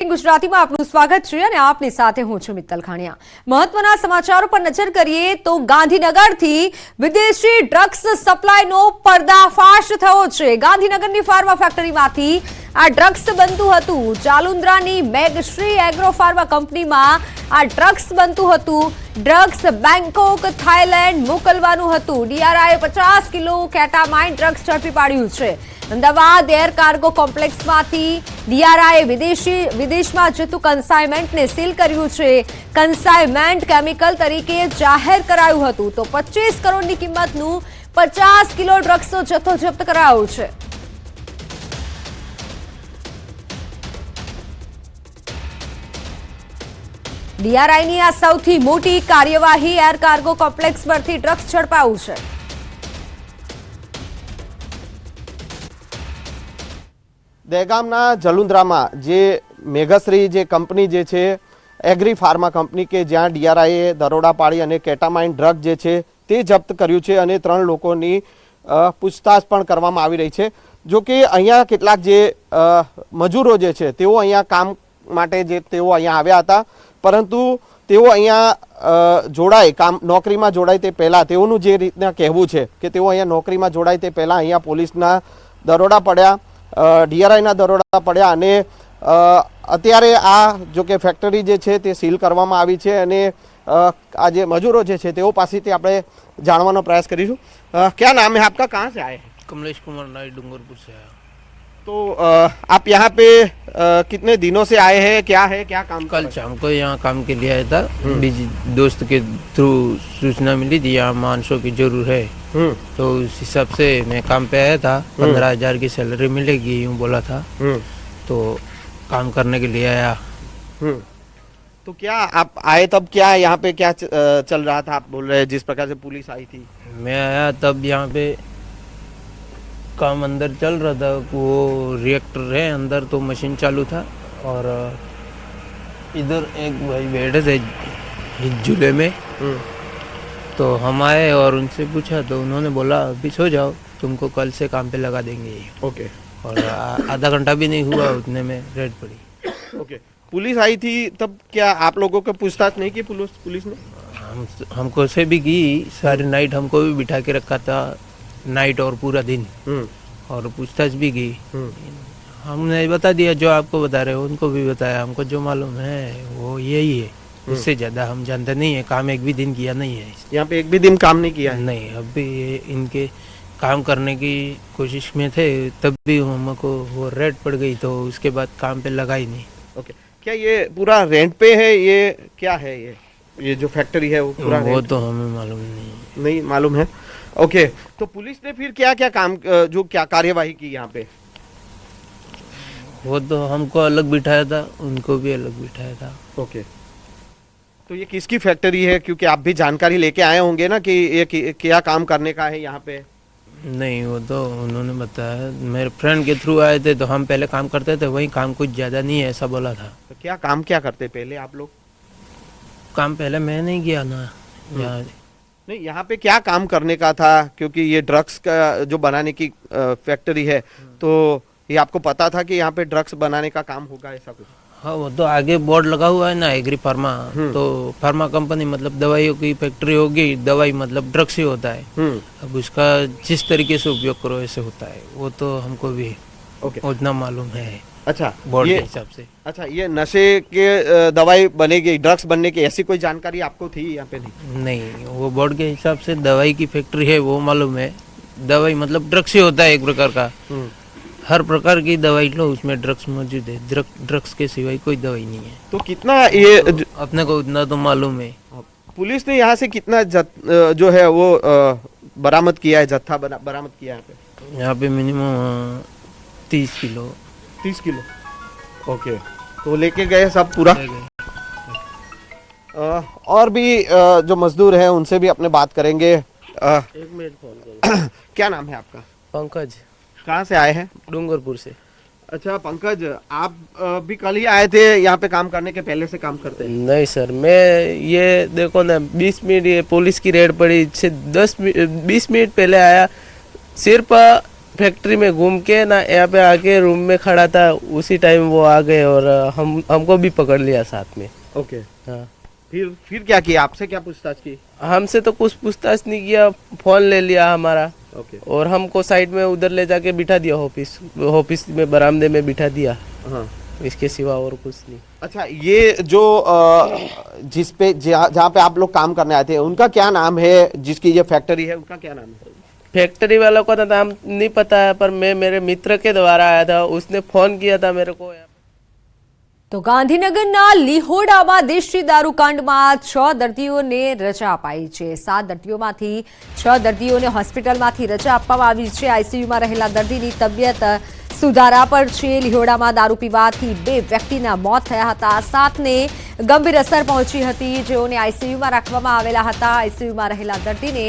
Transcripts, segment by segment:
गुजराती में आपનું સ્વાગત છે અને આપની સાથે હું છું મિત્તલ ખાણિયા। મહત્વના સમાચારો પર નજર કરીએ તો ગાંધીનગરથી વિદેશી ડ્રગ્સ સપ્લાયનો પર્દાફાશ થયો છે। ગાંધીનગરની ફાર્મા ફેક્ટરીમાંથી આ ડ્રગ્સ બનતું હતું। જાલુંદ્રાની મેગશ્રી એગ્રો ફાર્મા કંપનીમાં આ ડ્રગ્સ બનતું હતું। ડ્રગ્સ બેંકોક થાઈલેન્ડ મોકલવાનું હતું। ડીઆરઆઈએ 50 કિલો કેટામાઇન ડ્રગ્સ ઝડપી પાડ્યું છે। અમદાવાદ એર કાર્ગો કોમ્પ્લેક્સમાંથી ડીઆરઆઈએ વિદેશમાં જતું કન્સાઇનમેન્ટને સીલ કર્યું છે। કન્સાઇનમેન્ટ કેમિકલ તરીકે જાહેર કરાયું હતું તો 25 કરોડની કિંમતનું 50 કિલો ડ્રગ્સનો જથ્થો જપ્ત કરાયો છે। ડીઆરઆઈની આ સૌથી મોટી કાર્યવાહી એર કાર્ગો કોમ્પ્લેક્સ પરથી ડ્રગ્સ ઝડપાયું છે। દહેગામના જલુંદ્રામાં જે મેઘશ્રી જે કંપની જે છે એગ્રી ફાર્મા કંપની કે જ્યાં ડીઆરઆઈએ દરોડા પાડી અને કેટામાઇન ડ્રગ જે છે તે જપ્ત કર્યું છે અને 3 લોકોની પૂછતાછ પણ કરવામાં આવી રહી છે। જો કે અહીંયા કેટલાક જે મજૂરો જે છે તેઓ અહીંયા કામ માટે જે તેઓ અહીંયા આવ્યા હતા, પરંતુ તેઓ અહીંયા જોડાય કામ નોકરીમાં જોડાય તે પહેલાં તેઓનું જે રીતના કહેવું છે કે તેઓ અહીંયા નોકરીમાં જોડાય તે પહેલાં અહીંયા પોલીસના દરોડા પડ્યા, ડીઆરઆઈના દરોડા પડ્યા અને અત્યારે આ જો કે ફેક્ટરી જે છે તે સીલ કરવામાં આવી છે અને આ જે મજૂરો જે છે તેઓ પાસેથી આપણે જાણવાનો પ્રયાસ કરીશું। क्या नाम है आपका, कहाँ से आए हैं? कमलेश कुमार नाइट डूंगरपुर से आया। तो आप यहाँ पे कितने दिनों से आए हैं, क्या है, क्या काम? कल शाम को यहाँ काम के लिए आया था। दोस्त के थ्रू सूचना मिली थी यहाँ मानसों की जरूर है, तो उस हिसाब से मैं काम पे आया था। 15,000 की सैलरी मिलेगी यूँ बोला था, तो काम करने के लिए आया। तो क्या आप आए तब क्या यहाँ पे क्या चल रहा था? आप बोल रहे हैं जिस प्रकार से पुलिस आई थी। मैं आया तब यहाँ पे काम अंदर चल रहा था, वो रिएक्टर है अंदर तो मशीन चालू था और इधर एक भाई बैठे थे झूले में, तो हम आए और उनसे पूछा तो उन्होंने बोला अभी सो जाओ, तुमको कल से काम पे लगा देंगे। ओके। और आधा घंटा भी नहीं हुआ उतने में रेड पड़ी। ओके। पुलिस आई थी तब क्या आप लोगों को पूछताछ नहीं की पुलिस ने? हमको से भी की, सारी नाइट हमको भी बिठा के रखा था, नाइट और पूरा दिन, और पूछताछ भी की। हमने बता दिया जो आपको बता रहे हो, उनको भी बताया, हमको जो मालूम है वो यही है, उससे ज्यादा हम जानते नहीं है। काम एक भी दिन किया नहीं है यहाँ पे, एक भी दिन काम नहीं किया है? नहीं, अभी इनके काम करने की कोशिश में थे तब भी हमको वो रेड पड़ गई, तो उसके बाद काम पे लगा ही नहीं। ओके। क्या ये पूरा रेंट पे है, ये क्या है, ये जो फैक्ट्री है वो पूरा वो तो हमें मालूम नहीं मालूम है। ओके। तो पुलिस ने फिर क्या क्या काम जो क्या कार्यवाही की यहाँ पे? वो तो हमको अलग बिठाया था, उनको भी अलग बिठाया था। ओके। तो ये किसकी फैक्ट्री है, क्योंकि आप भी जानकारी लेके आए होंगे ना कि ये क्या काम करने का है यहाँ पे? नहीं, वो तो उन्होंने बताया, मेरे फ्रेंड के थ्रू आए थे, तो हम पहले काम करते थे वही, काम कुछ ज्यादा नहीं है ऐसा बोला था। तो क्या काम क्या करते पहले आप लोग? काम पहले मैं नहीं किया ना यहाँ। नहीं, यहाँ पे क्या काम करने का था, क्योंकि ये ड्रग्स का जो बनाने की फैक्ट्री है, तो ये आपको पता था कि यहाँ पे ड्रग्स बनाने का काम होगा ऐसा कुछ? हाँ, वो तो आगे बोर्ड लगा हुआ है ना एग्री फार्मा, तो फार्मा कंपनी मतलब दवाइयों की फैक्ट्री होगी, दवाई मतलब ड्रग्स ही होता है। अब उसका जिस तरीके से उपयोग करो ऐसे होता है, वो तो हमको भी उतना मालूम है। अच्छा, बोर्ड के हिसाब से। अच्छा, ये नशे के दवाई बनेगी, ड्रग्स बनने की ऐसी कोई जानकारी आपको थी यहाँ पे? नहीं, वो बोर्ड के हिसाब से दवाई की फैक्ट्री है वो मालूम है। दवाई मतलब ड्रग्स ही होता है एक प्रकार का, हर प्रकार की दवाई लो उसमें ड्रग्स मौजूद है, ड्रग्स के सिवाय कोई दवाई नहीं है। तो कितना ये अपने को उतना तो मालूम है। पुलिस ने यहाँ से कितना जो है वो बरामद किया है, जत्था बरामद किया है यहाँ पे मिनिमम 30 किलो। 30 किलो। ओके। तो लेके गए सब पूरा? और भी जो मजदूर हैं उनसे भी अपने बात करेंगे। एक मिनट फोन करो। क्या नाम है आपका? पंकज। कहाँ से आए हैं? डूंगरपुर से। अच्छा पंकज, आप भी कल ही आए थे यहाँ पे काम करने के पहले से काम करते हैं? नहीं सर, मैं ये देखो ना 20 मिनट ये पुलिस की रेड पड़ी, 20 मिनट पहले आया। सिर्फ फैक्ट्री में घूम के ना यहाँ पे आके रूम में खड़ा था, उसी टाइम वो आ गए और हमको भी पकड़ लिया साथ में। ओके, हाँ, फिर क्या किया, आपसे क्या पूछताछ की? हमसे तो कुछ पूछताछ नहीं किया, फोन ले लिया हमारा ओके, और हमको साइड में उधर ले जाके बिठा दिया, ऑफिस में बरामदे में बिठा दिया। हाँ। इसके सिवा और कुछ नहीं। अच्छा, ये जो जहाँ पे आप लोग काम करने आए थे, उनका क्या नाम है? जिसकी ये फैक्ट्री है उनका क्या नाम है? फैक्ट्री वालों का तो नाम नहीं पता है, पर मैं मेरे मित्र के द्वारा आया था, उसने फोन किया था मेरे को। તો ગાંધીનગરના લીહોડામાં દેશી દારૂકાંડમાં 6 દર્દીઓને રજા અપાઈ છે। 7 દર્દીઓમાંથી 6 દર્દીઓને હોસ્પિટલમાંથી રજા આપવામાં આવી છે। આઈસીયુમાં રહેલા દર્દીની તબિયત સુધારા પર છે। લીહોડામાં દારૂ પીવાથી 2 વ્યક્તિના મોત થયા હતા, 7ને ગંભીર અસર પહોંચી હતી, જેઓને આઈસીયુમાં રાખવામાં આવેલા હતા। આઈસીયુમાં રહેલા દર્દીને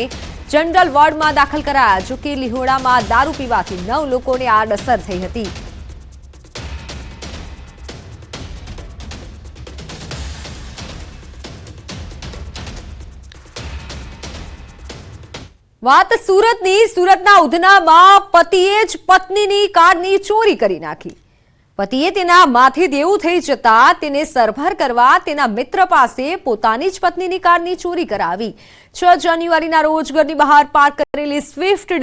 જનરલ વોર્ડમાં દાખલ કરાયા, જો કે લીહોડામાં દારૂ પીવાથી 9 લોકોને આડઅસર થઈ હતી। વાત સુરતના ઉધનામાં પતિએ જ પત્નીની કારની ચોરી કરી નાખી। પતિએ તેના માથે દેવું થઈ જતા તેને સરભર કરવા તેના મિત્ર પાસે પોતાની જ પત્નીની કારની ચોરી કરાવી। 6 જાન્યુઆરીના રોજ ઘરની બહાર પાર્ક કરેલી સ્વિફ્ટ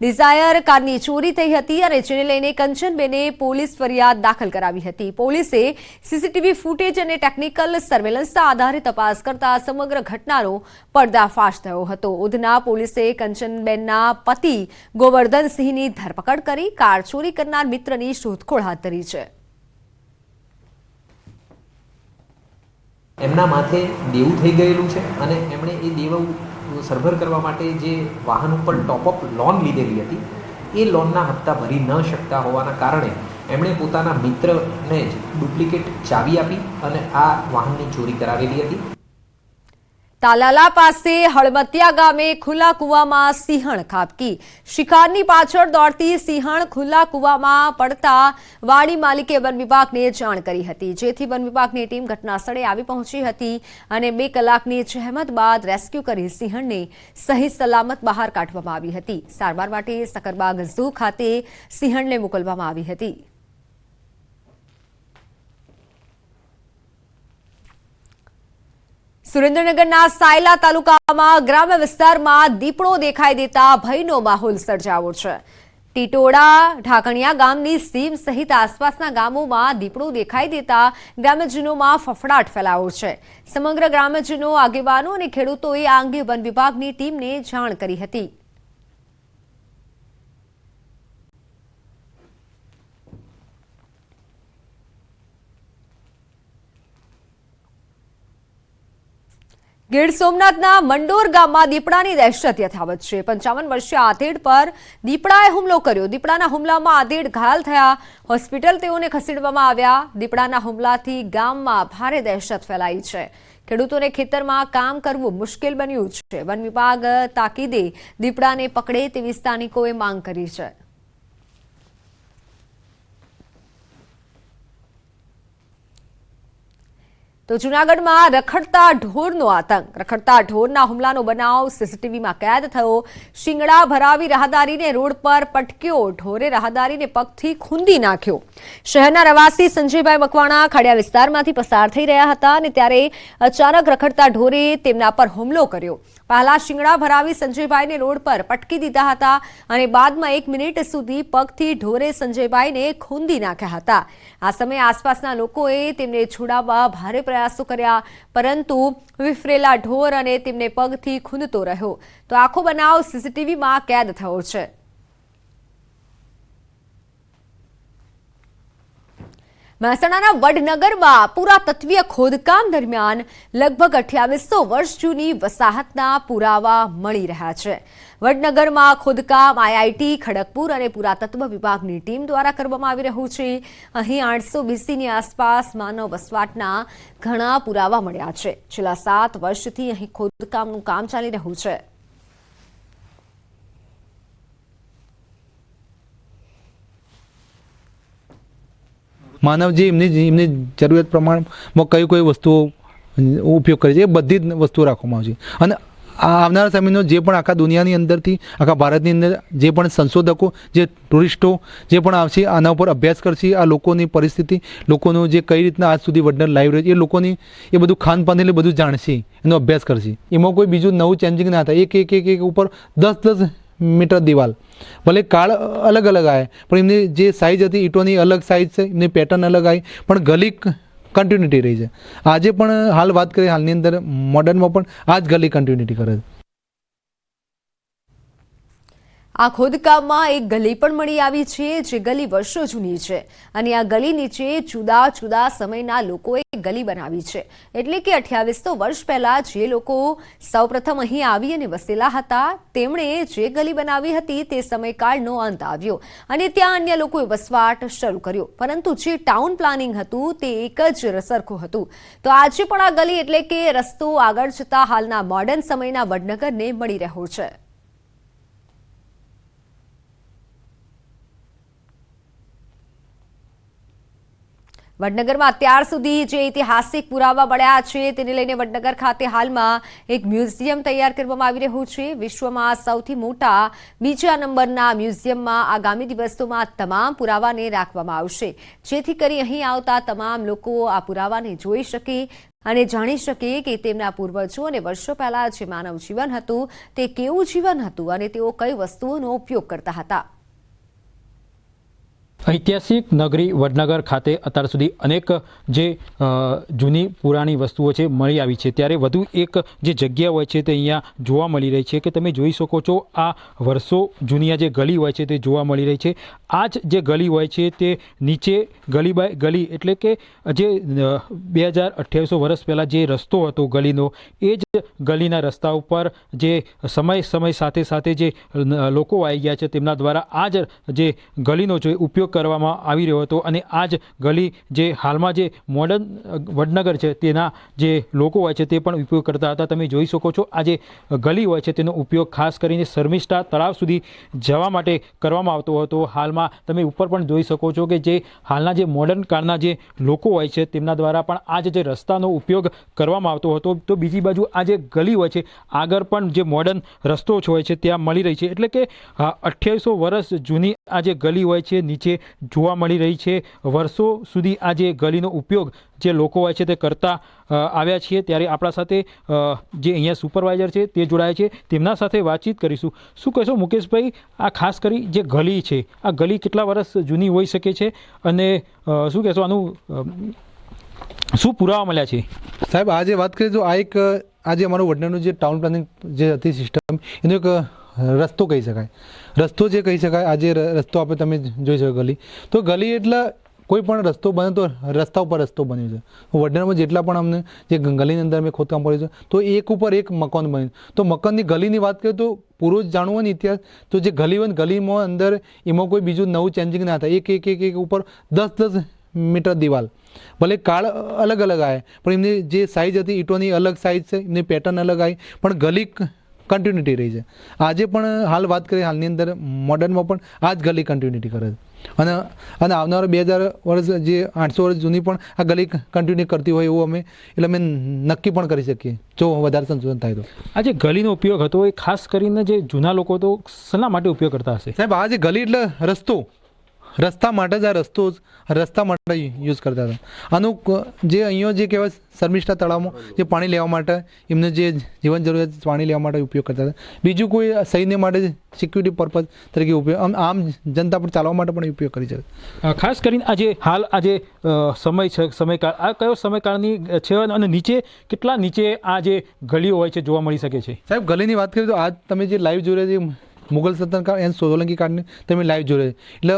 ડિઝાયર કારની ચોરી થઈ હતી અને જેને લઈને કંચનબેને પોલીસ ફરિયાદ દાખલ કરાવી હતી। પોલીસે સીસીટીવી ફૂટેજ અને ટેકનિકલ સર્વેલન્સના આધારે તપાસ કરતા સમગ્ર ઘટનાનો પર્દાફાશ થયો હતો। ઉધના પોલીસે કંચનબેનના પતિ ગોવર્ધનસિંહની ધરપકડ કરી કાર ચોરી કરનાર મિત્રની શોધખોળ હાથ ધરી છે। એમના માથે દેવું થઈ ગયેલું છે અને એમણે એ દેવું સરભર કરવા માટે જે વાહન ઉપર ટોપઅપ લોન લીધેલી હતી, એ લોનના હપ્તા ભરી ન શકતા હોવાના કારણે એમણે પોતાના મિત્રને જ ડુપ્લિકેટ ચાવી આપી અને આ વાહનની ચોરી કરાવેલી હતી। તાલાલા પાસે હળમતિયા ગામે ખુલ્લા કૂવામાં સિંહણ ખાબકી। શિકારની પાછળ દોડતી સિંહણ ખુલ્લા કૂવામાં પડતા વાડી માલિકે વન વિભાગને જાણ કરી હતી, જેથી વન વિભાગની ટીમ ઘટનાસ્થળે આવી પહોંચી હતી અને 2 કલાકની જહેમત બાદ રેસ્ક્યુ કરી સિંહણને સહી સલામત બહાર કાઢવામાં આવી હતી। સારવાર માટે સકરબાગ ઝૂ ખાતે સિંહણને મોકલવામાં આવી હતી। સુરેન્દ્રનગરના સાયલા તાલુકામાં ગ્રામ્ય વિસ્તારમાં દીપડો દેખાઈ દેતા ભયનો માહોલ સર્જાયો છે। ટીટોડા ઢાકણિયા ગામની સીમ સહિત આસપાસના ગામોમાં દીપડો દેખાઈ દેતા ગ્રામ્યજનોમાં ફફડાટ ફેલાયો છે। સમગ્ર ગ્રામ્યજનો, આગેવાનો અને ખેડૂતોએ આ અંગે વન વિભાગની ટીમને જાણ કરી હતી। ગીર સોમનાથના મંડોર ગામમાં દીપડાની દહેશત યથાવત છે। 55 વર્ષીય આધેડ પર દીપડાએ હુમલો કર્યો। દીપડાના હુમલામાં આધેડ ઘાયલ થયા, હોસ્પિટલ તેઓને ખસેડવામાં આવ્યા। દીપડાના હુમલાથી ગામમાં ભારે દહેશત ફેલાઈ છે। ખેડૂતોને ખેતરમાં કામ કરવું મુશ્કેલ બન્યું છે। વન વિભાગ તાકીદે દીપડાને પકડે તેવી સ્થાનિકોએ માંગ કરી છે। તો જૂનાગઢમાં રખડતા ઢોરનો આતંક। રખડતા ઢોરના હુમલાનો બનાવ સીસીટીવીમાં કેદ થયો। શિંગડા ભરાવી રાહદારીને રોડ પર પટક્યો, ઢોરે રાહદારીને પગથી ખૂંદી નાખ્યો। શહેરના રહેવાસી સંજયભાઈ મકવાણા ખાડિયા વિસ્તારમાંથી પસાર થઈ રહ્યા હતા અને ત્યારે અચાનક રખડતા ઢોરે તેમના પર હુમલો કર્યો। પહેલા શિંગડા ભરાવી સંજયભાઈને રોડ પર પટકી દીધા હતા અને બાદમાં 1 મિનિટ સુધી પગથી ઢોરે સંજયભાઈને ખૂંદી નાખ્યા હતા। આ સમયે આસપાસના લોકોએ તેમને છોડાવવા ભારે પ્રયાસો કર્યા, પરંતુ વિફરેલા ઢોર અને તેમને પગથી ખૂંદતો રહ્યો। તો આખો બનાવ સીસીટીવીમાં કેદ થયો છે। મહેસાણાના વડનગરમાં પુરાતત્વીય ખોદકામ દરમિયાન લગભગ 2800 વર્ષ જૂની વસાહતના પુરાવા મળી રહ્યા છે। વડનગરમાં ખોદકામ આઈઆઈટી ખડગપુર અને પુરાતત્વ વિભાગની ટીમ દ્વારા કરવામાં આવી રહ્યું છે। અહીં 800 BCની આસપાસ માનવ વસવાટના ઘણા પુરાવા મળ્યા છે। છેલ્લા 7 વર્ષથી અહીં ખોદકામનું કામ ચાલી રહ્યું છે। માનવજી એમની જરૂરિયાત પ્રમાણે કઈ વસ્તુઓ ઉપયોગ કરે છે એ બધી જ વસ્તુઓ રાખવામાં આવે છે અને આવનારા સમયનો જે પણ આખા દુનિયાની અંદરથી આખા ભારતની અંદર જે પણ સંશોધકો જે ટુરિસ્ટો જે પણ આવશે આના ઉપર અભ્યાસ કરશે, આ લોકોની પરિસ્થિતિ, લોકોનું જે કઈ રીતના આજ સુધી વડનગર લાઈવ રહે એ લોકોની એ બધું ખાનપાન એટલે બધું જાણશે, એનો અભ્યાસ કરશે. એમાં કોઈ બીજું નવું ચેન્જિંગ ના થાય. એક ઉપર 10 મીટર દિવાલ, ભલે કાળ અલગ અલગ આવે પણ એમની જે સાઇઝ હતી ઈંટોની અલગ સાઇઝ છે, એમની પેટર્ન અલગ આવી પણ ગલી કન્ટિન્યુટી રહી છે. આજે પણ હાલ વાત કરીએ હાલની અંદર મોડર્નમાં પણ આ જ ગલી કન્ટિન્યુટી કરે છે. આ ખોદકામમાં એક ગલી પણ મળી આવી છે જે ગલી વર્ષો જૂની છે અને આ ગલી નીચે જુદા જુદા સમયના લોકોએ ગલી બનાવી છે. એટલે કે 2800 વર્ષ પહેલા જે લોકો સૌપ્રથમ અહીં આવી અને વસેલા હતા તેમણે જે ગલી બનાવી હતી તે સમયકાળનો અંત આવ્યો અને ત્યાં અન્ય લોકોએ વસવાટ શરૂ કર્યો. પરંતુ જે ટાઉન પ્લાનિંગ હતું તે એક જ સરખું હતું. તો આજે પણ આ ગલી એટલે કે રસ્તો આગળ જતા હાલના મોડર્ન સમયના વડનગરને મળી રહ્યો છે. વડનગરમાં અત્યાર સુધી જે ઐતિહાસિક પુરાવા મળ્યા છે તેને લઈને વડનગર ખાતે હાલમાં એક મ્યુઝિયમ તૈયાર કરવામાં આવી રહ્યું છે. વિશ્વમાં સૌથી મોટા બીજા નંબરના મ્યુઝિયમમાં આગામી દિવસોમાં તમામ પુરાવાને રાખવામાં આવશે, જેથી કરી અહીં આવતા તમામ લોકો આ પુરાવાને જોઈ શકે અને જાણી શકે કે તેમના પૂર્વજો અને વર્ષો પહેલા જે માનવ જીવન હતું તે કેવું જીવન હતું અને તેઓ કઈ વસ્તુઓનો ઉપયોગ કરતા હતા. ઐતિહાસિક નગરી વડનગર ખાતે અત્યાર સુધી અનેક જે જૂની પુરાણી વસ્તુઓ છે મળી આવી છે, ત્યારે વધુ એક જે જગ્યા હોય છે તે અહીંયા જોવા મળી રહી છે કે તમે જોઈ શકો છો આ વર્ષો જૂની આ જે ગલી હોય છે તે જોવા મળી રહી છે. આ જ જે ગલી હોય છે તે નીચે ગલી બાય ગલી એટલે કે જે 2800 વર્ષ પહેલાં જે રસ્તો હતો ગલીનો એ જ ગલીના રસ્તા ઉપર જે સમય સાથે સાથે જે લોકો આવી ગયા છે તેમના દ્વારા આ જ જે ગલીનો જે ઉપયોગ કરવામાં આવી રહ્યો હતો અને આ જ ગલી જે હાલમાં જે મોડર્ન વડનગર છે તેના જે લોકો હોય છે તે પણ ઉપયોગ કરતા હતા. તમે જોઈ શકો છો આ જે ગલી હોય છે તેનો ઉપયોગ ખાસ કરીને શર્મિષ્ઠા તળાવ સુધી જવા માટે કરવામાં આવતો હતો. હાલમાં તમે ઉપર પણ જોઈ શકો છો કે જે હાલના જે મોડર્ન કાળના જે લોકો હોય છે તેમના દ્વારા પણ આ જે રસ્તાનો ઉપયોગ કરવામાં આવતો હતો. તો બીજી બાજુ આ જે ગલી હોય છે આગળ પણ જે મોડર્ન રસ્તો હોય છે ત્યાં મળી રહી છે. એટલે કે 2800 વર્ષ જૂની આ જે ગલી હોય છે નીચે જોવા મળી રહી છે. વર્ષો સુધી આ જે ગલીનો ઉપયોગ જે લોકો હોય છે તે કરતા આવ્યા છીએ. ત્યારે આપણા સાથે જે અહીંયા સુપરવાઇઝર છે તે જોડાયા છે, તેમના સાથે વાતચીત કરીશું. શું કહેશો મુકેશભાઈ, આ ખાસ કરી જે ગલી છે આ ગલી કેટલા વર્ષ જૂની હોઈ શકે છે અને શું કહેશો આનું શું પુરાવા મળ્યા છે? સાહેબ આજે વાત કરીએ તો આજે અમારું વડનગરનું જે ટાઉન પ્લાનિંગ જે હતી સિસ્ટમ એનો એક રસ્તો કહી શકાય. રસ્તો જે કહી શકાય આજે રસ્તો આપણે તમે જોઈ શકો ગલી, તો ગલી એટલે કોઈ પણ રસ્તો બને તો રસ્તા ઉપર રસ્તો બન્યો છે. વડનગરમાં જેટલા પણ અમને જે ગલીની અંદર અમે ખોદકામ કર્યું છે તો એક ઉપર એક મકાન બન્યું. તો મકાનની ગલીની વાત કરીએ તો પૂરો જ જાણવો ને ઇતિહાસ, તો જે ગલી હોય ને ગલીમાં અંદર એમાં કોઈ બીજું નવું ચેન્જિંગ ના થાય. એક ઉપર 10 મીટર દિવાલ, ભલે કાળ અલગ અલગ આવે પણ એમની જે સાઇઝ હતી ઈંટોની અલગ સાઇઝ છે, એમની પેટર્ન અલગ આવી પણ ગલી કન્ટિન્યુટી રહી છે. આજે પણ હાલ વાત કરીએ હાલની અંદર મોડર્નમાં પણ આ જ ગલી કન્ટિન્યુટી કરે છે અને આવનારા 2000 વર્ષ જે 800 વર્ષ જૂની પણ આ ગલી કન્ટિન્યુ કરતી હોય એવું અમે નક્કી પણ કરી શકીએ જો વધારે સંશોધન થાય તો. આ જે ગલીનો ઉપયોગ હતો એ ખાસ કરીને જે જૂના લોકો તો શેના માટે ઉપયોગ કરતા હશે? સાહેબ આ જે ગલી એટલે રસ્તા માટે જ આ રસ્તા માટે યુઝ કરતા હતા. આનું જે અહીંયા જે કહેવાય શર્મિષ્ઠા તળાવમાં જે પાણી લેવા માટે એમને જે જીવન જરૂરિયાત પાણી લેવા માટે ઉપયોગ કરતા હતા. બીજું કોઈ સૈન્ય માટે સિક્યુરિટી પર્પઝ તરીકે ઉપયોગ, આમ જનતા પર ચાલવા માટે પણ ઉપયોગ કરી શકે. ખાસ કરીને આજે હાલ આજે સમયકાળ આ કયો સમયકાળની છે અને નીચે કેટલા નીચે આ જે ગલીઓ હોય છે જોવા મળી શકે છે? સાહેબ ગલીની વાત કરીએ તો આજ તમે જે લાઈવ જોઈ રહ્યા છે મુગલ સલ્તનત કાળ અને સોલંકી કાળની તમે લાઈવ જોઈ રહ્યા છો. એટલે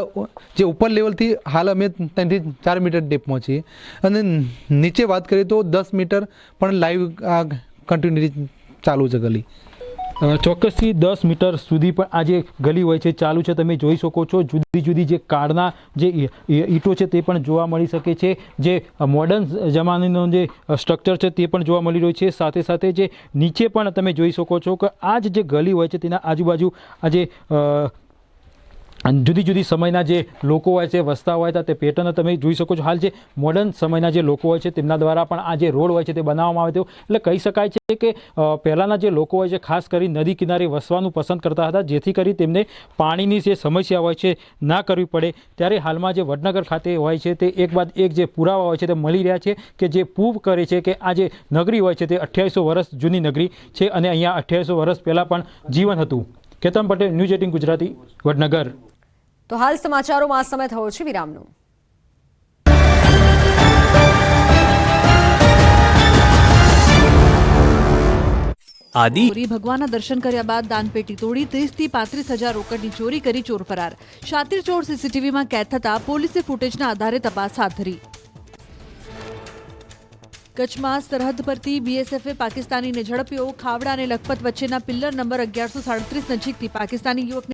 જે ઉપર લેવલથી હાલ અમે 3 થી 4 મીટર ડેપમાં છીએ અને નીચે વાત કરીએ તો 10 મીટર પણ લાઈવ આ કન્ટિન્યુટી ચાલુ છે ગલી. ચોક્કસથી 10 મીટર સુધી પણ આ જે ગલી હોય છે ચાલુ છે. તમે જોઈ શકો છો જુદી જુદી જે કાળના જે ઈંટો છે તે પણ જોવા મળી શકે છે. જે મોડર્ન જમાનાનો જે સ્ટ્રક્ચર છે તે પણ જોવા મળી રહ્યું છે. સાથે સાથે જે નીચે પણ તમે જોઈ શકો છો કે આ જ જે ગલી હોય છે તેના આજુબાજુ આ જે અને જુદી જુદી સમયના જે લોકો હોય છે વસતા હોય છે તે પેટર્ન તમે જોઈ શકો છો. હાલ જે મોડર્ન સમયના જે લોકો હોય છે તેમના દ્વારા પણ આ જે રોડ હોય છે તે બનાવવામાં આવે છે. એટલે કહી શકાય છે કે પહેલાંના જે લોકો હોય છે ખાસ કરી નદી કિનારે વસવાનું પસંદ કરતા હતા, જેથી કરી તેમને પાણીની જે સમસ્યા હોય છે ના કરવી પડે. ત્યારે હાલમાં જે વડનગર ખાતે હોય છે તે એક બાદ એક જે પુરાવા હોય છે તે મળી રહ્યા છે કે જે પ્રૂવ કરે છે કે આ જે નગરી હોય છે તે 2800 વર્ષ જૂની નગરી છે અને અહીંયા 2800 વર્ષ પહેલાં પણ જીવન હતું. કેતન પટેલ, ન્યૂઝ 18 ગુજરાતી, વડનગર. તો હાલ સમાચારોમાં આ સમય થયો છે વિરામનો. ચોરી ભગવાનના દર્શન કર્યા બાદ દાનપેટી તોડી 30 થી 35,000 રોકડની ચોરી કરી ચોર ફરાર. શાતીર ચોર સીસીટીવીમાં કેદ થતા પોલીસે ફૂટેજના આધારે તપાસ હાથ ધરી. કચ્છમાં સરહદ પરથી બીએસએફે પાકિસ્તાનીને ઝડપ્યો. ખાવડા અને લખપત વચ્ચેના પિલ્લર નંબર 1137 નજીકથી પાકિસ્તાની યુવકને